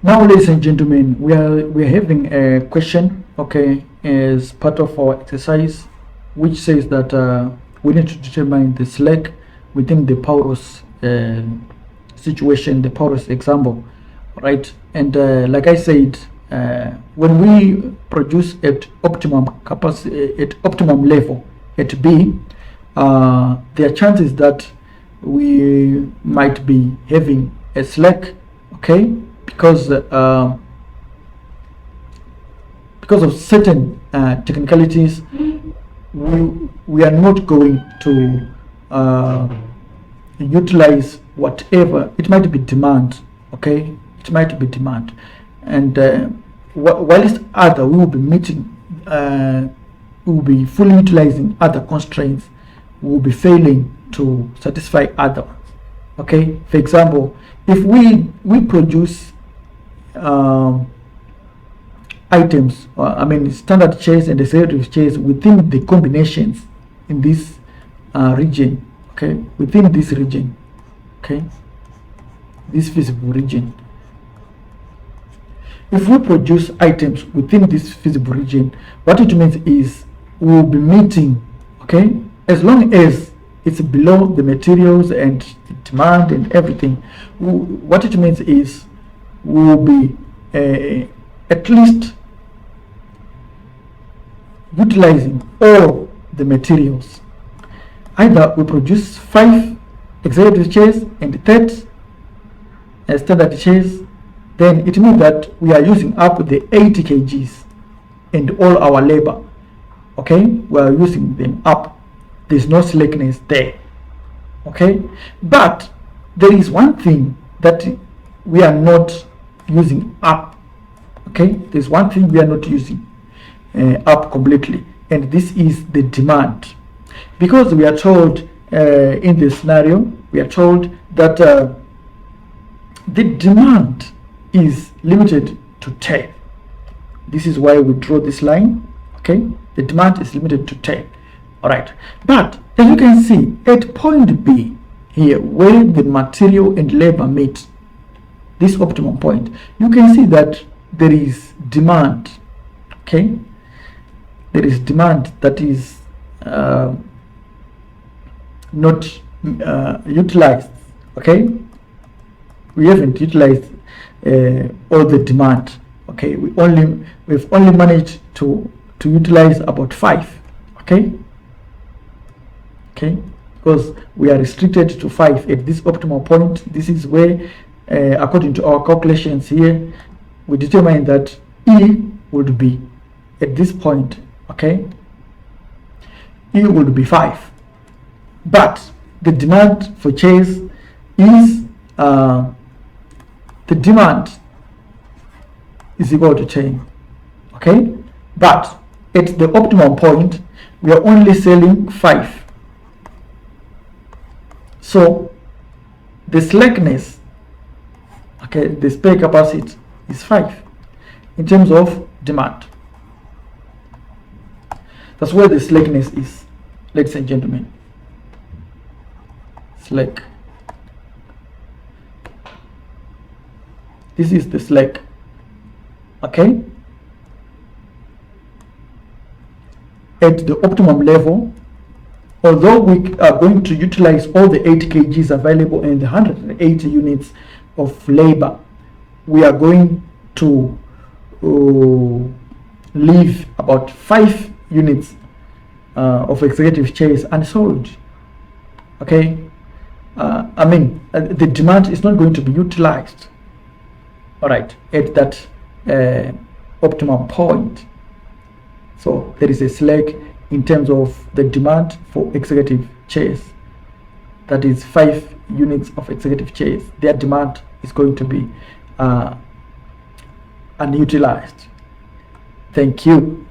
Now, ladies and gentlemen, we are having a question, okay, as part of our exercise, which says that we need to determine the slack within the Paurosi situation, the Paurosi example, right? And like I said, when we produce at optimum capacity, at optimum level at B, there are chances that we might be having a slack, okay, because of certain technicalities, we are not going to utilize whatever it might be demand, okay, it might be demand, and whilst other we will be meeting, we will be fully utilizing other constraints, we will be failing to satisfy other ones. Okay, for example, if we produce items, I mean standard chairs and executive chairs within the combinations in this region, okay, within this region, okay, this feasible region. If we produce items within this feasible region, what it means is we will be meeting, okay, as long as it's below the materials and demand and everything. What it means is we will be at least utilizing all the materials. Either we produce 5 executive chairs and 30 standard chairs, then it means that we are using up the 80 kgs and all our labor, okay, we are using them up. There's no slackness there, okay, but there is one thing that we are not using up, okay, there's one thing we are not using up completely, and this is the demand, because we are told in this scenario, we are told that the demand is limited to 10. This is why we draw this line, okay, the demand is limited to 10. All right, but as you can see at point B here, where the material and labor meet this optimum point, you can see that there is demand, okay, there is demand that is not utilized, okay, we haven't utilized all the demand, okay, we've only managed to utilize about 5, okay, because we are restricted to 5 at this optimal point. This is where according to our calculations here, we determine that E would be at this point, okay, E would be 5, but the demand for chairs is the demand is equal to 10, okay, but at the optimum point we are only selling 5. So the slackness, okay, the spare capacity is 5 in terms of demand. That's where the slackness is, ladies and gentlemen. Slack. This is the slack, okay, at the optimum level. Although we are going to utilize all the 80 kgs available and the 180 units of labor, we are going to leave about 5 units of executive chairs unsold, okay. I mean the demand is not going to be utilized, all right, at that optimum point. So there is a slack in terms of the demand for executive chairs. That is 5 units of executive chairs. Their demand is going to be unutilized. Thank you.